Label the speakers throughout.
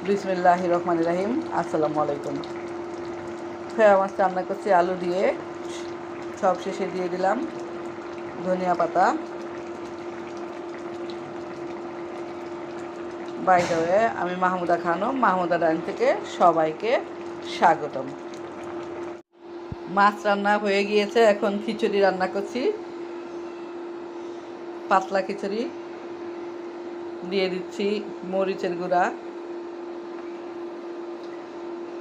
Speaker 1: বিসমিল্লাহির রহমানির রহিম। আসসালামু আলাইকুম। ফ্রাই মাছ রান্না করছি আলু দিয়ে, সব শেষে দিয়ে দিলাম ধনিয়া পাতা। বাই দ্য ওয়ে, আমি মাহমুদা খানম, মাহমুদা ডাইন থেকে সবাইকে স্বাগতম। মাছ রান্না হয়ে গিয়েছে, এখন খিচুড়ি রান্না করছি। পাতলা খিচুড়ি দিয়ে দিচ্ছি মরিচের গুঁড়া,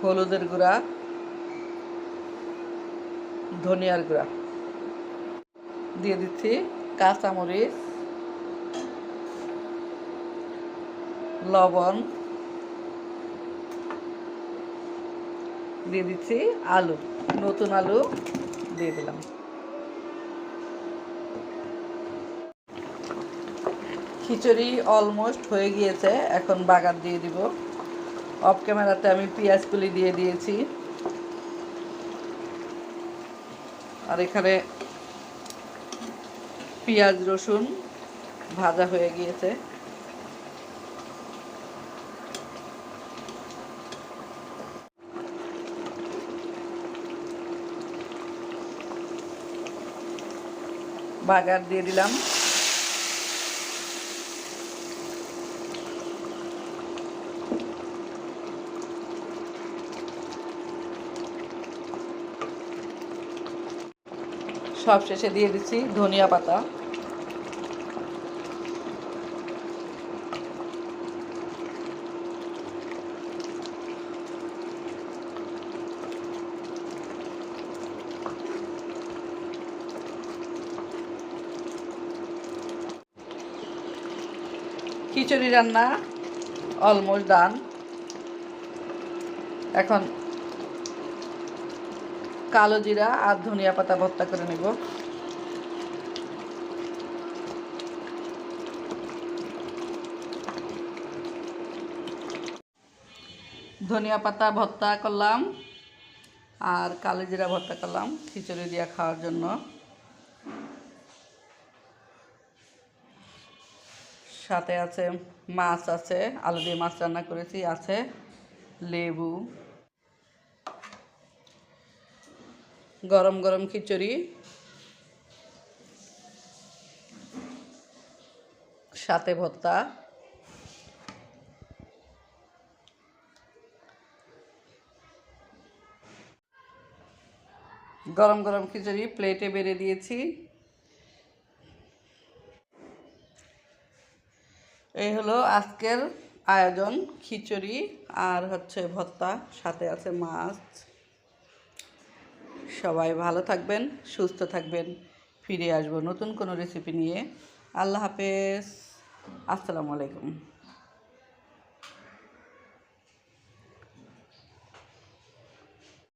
Speaker 1: হলুদের গুঁড়া, ধনিয়ার গুঁড়া, দিয়ে দিচ্ছি কাঁচামরিচ, লবণ, দিয়ে দিচ্ছি আলু, নতুন আলু দিয়ে দিলাম। খিচুড়ি অলমোস্ট হয়ে গিয়েছে, এখন বাগার দিয়ে দিব। অফ ক্যামেরাতে আমি পেঁয়াজ কুলি দিয়ে দিয়েছি, আর এখানে পেঁয়াজ রসুন ভাজা হয়ে গিয়েছে। বাগার দিয়ে দিলাম। সব শেষে দিয়ে দিচ্ছি ধনিয়া পাতা। খিচুড়ি রান্না অলমোস্ট ডান। এখন কালো জিরা আর ধনিয়া পাতা ভর্তা করে নেব। ধনিয়া পাতা ভর্তা করলাম আর কালো জিরা ভর্তা করলাম খিচুড়ি দিয়ে খাওয়ার জন্য। সাথে আছে মাছ, আছে আলু দিয়ে মাছ রান্না করেছি, আছে লেবু। গরম গরম খিচুড়ি, সাথে ভর্তা। গরম গরম খিচুড়ি প্লেটে বেড়ে দিয়েছি। এই হলো আজকের আয়োজন, খিচুড়ি আর হচ্ছে ভর্তা, সাথে আছে মাছ। সবাই ভালো থাকবেন, সুস্থ থাকবেন। ফিরে আসবো নতুন কোনো রেসিপি নিয়ে। আল্লাহ হাফেজ, আসসালামু আলাইকুম।